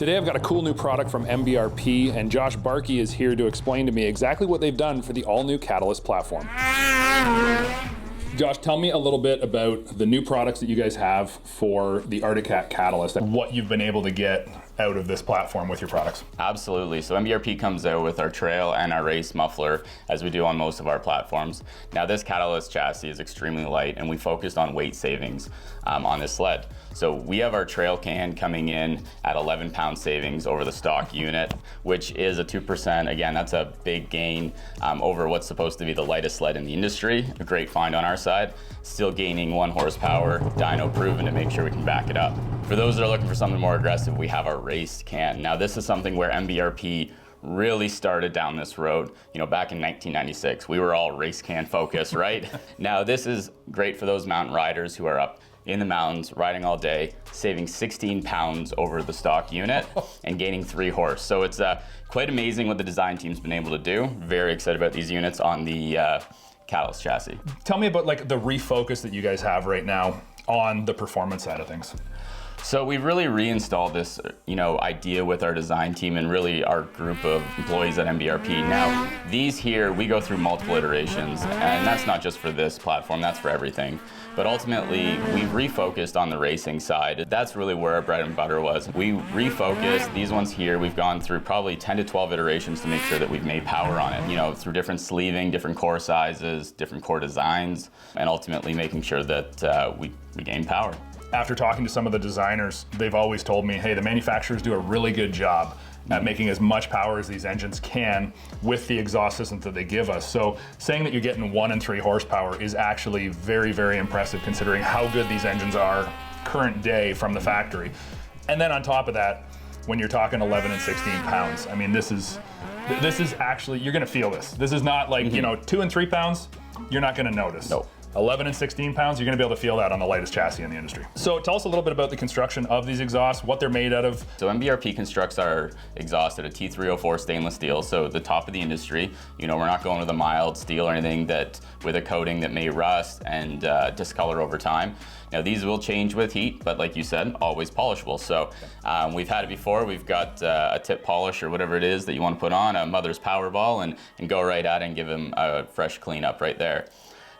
Today I've got a cool new product from Mbrp, and Josh Barkey is here to explain to me exactly what they've done for the all-new Catalyst platform. Josh, tell me a little bit about the new products that you guys have for the Arctic Cat Catalyst and what you've been able to get out of this platform with your products. Absolutely. So Mbrp comes out with our trail and our race muffler, as we do on most of our platforms. Now this Catalyst chassis is extremely light, and we focused on weight savings on this sled. So we have our trail can coming in at 11-pound savings over the stock unit, which is a 2%. Again, that's a big gain over what's supposed to be the lightest sled in the industry. A great find on our side. Still gaining 1 horsepower, dyno proven to make sure we can back it up. For those that are looking for something more aggressive, we have our race can. Now this is something where Mbrp really started down this road, back in 1996. We were all race can focused, right? Now this is great for those mountain riders who are up in the mountains, riding all day, saving 16 pounds over the stock unit and gaining 3 horse. So it's quite amazing what the design team's been able to do. Very excited about these units on the Catalyst chassis. Tell me about the refocus that you guys have right now on the performance side of things. So we've really reinstalled this, idea with our design team and really our group of employees at Mbrp. Now, these here, we go through multiple iterations, and that's not just for this platform, that's for everything. But ultimately, we've refocused on the racing side. That's really where our bread and butter was. We refocused these ones here. We've gone through probably 10 to 12 iterations to make sure that we've made power on it, through different sleeving, different core sizes, different core designs, and ultimately making sure that we gain power. After talking to some of the designers, they've always told me, hey, the manufacturers do a really good job at making as much power as these engines can with the exhaust systems that they give us. So saying that you're getting 1 and 3 horsepower is actually very, very impressive considering how good these engines are current day from the factory. And then on top of that, when you're talking 11 and 16 pounds, I mean, this is actually, you're gonna feel this. This is not like, 2 and 3 pounds, you're not gonna notice. Nope. 11 and 16 pounds, you're gonna be able to feel that on the lightest chassis in the industry. So tell us a little bit about the construction of these exhausts, what they're made out of. So Mbrp constructs our exhaust at a T304 stainless steel, so the top of the industry. We're not going with a mild steel or anything that with a coating that may rust and discolor over time. Now these will change with heat, but like you said, always polishable. So we've had it before. We've got a tip polish or whatever it is that you want to put on, a mother's power ball, and go right at it and give them a fresh cleanup right there.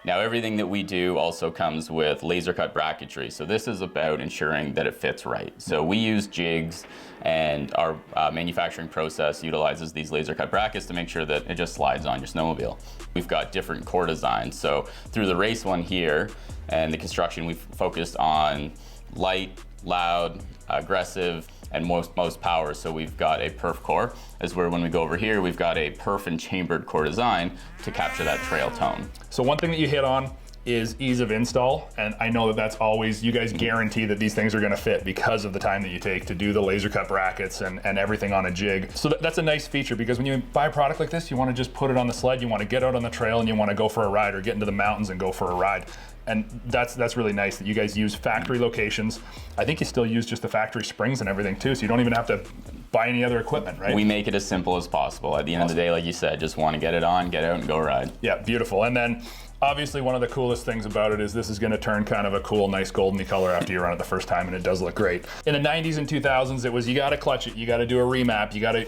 Now everything that we do also comes with laser cut bracketry. So this is about ensuring that it fits right. So we use jigs, and our manufacturing process utilizes these laser cut brackets to make sure that it just slides on your snowmobile. We've got different core designs. So through the race one here and the construction, we've focused on light, loud, aggressive, and most power. So we've got a perf core, as where when we go over here, we've got a perf and chambered core design to capture that trail tone. So one thing that you hit on is ease of install, and I know that that's always, you guys guarantee that these things are gonna fit because of the time that you take to do the laser cut brackets and everything on a jig. So that's a nice feature, because when you buy a product like this, you wanna just put it on the sled, you wanna get out on the trail, and you wanna go for a ride or get into the mountains and go for a ride. And that's really nice that you guys use factory locations. I think you still use just the factory springs and everything too, so you don't even have to buy any other equipment, right? We make it as simple as possible. At the end of the day, like you said, just want to get it on, get out and go ride. Yeah, beautiful. And then obviously one of the coolest things about it is this is gonna turn kind of a cool, nice goldeny color after you run it the first time, and it does look great. In the 90s and 2000s, it was you gotta clutch it, you gotta do a remap, you gotta,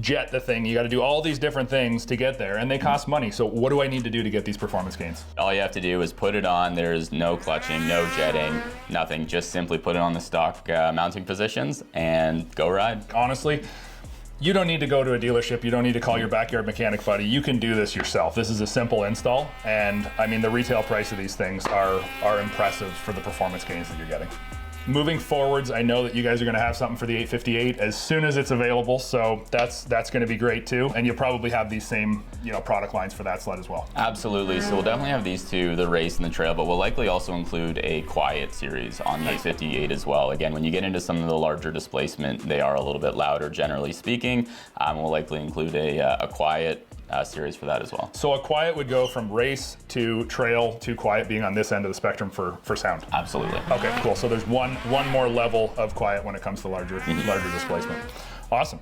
jet the thing, you gotta do all these different things to get there, and they cost money. So what do I need to do to get these performance gains? All you have to do is put it on. There's no clutching, no jetting, nothing. Just simply put it on the stock mounting positions and go ride. Honestly, you don't need to go to a dealership. You don't need to call your backyard mechanic buddy. You can do this yourself. This is a simple install, and I mean, the retail price of these things are impressive for the performance gains that you're getting. Moving forwards, I know that you guys are gonna have something for the 858 as soon as it's available, so that's gonna be great too. And you'll probably have these same product lines for that sled as well. Absolutely, so we'll definitely have these two, the race and the trail, but we'll likely also include a quiet series on the 858 as well. Again, when you get into some of the larger displacement, they are a little bit louder generally speaking. We'll likely include a quiet series for that as well. So a quiet would go from race to trail to quiet being on this end of the spectrum for sound? Absolutely. Okay, cool. So there's one more level of quiet when it comes to larger displacement. Awesome.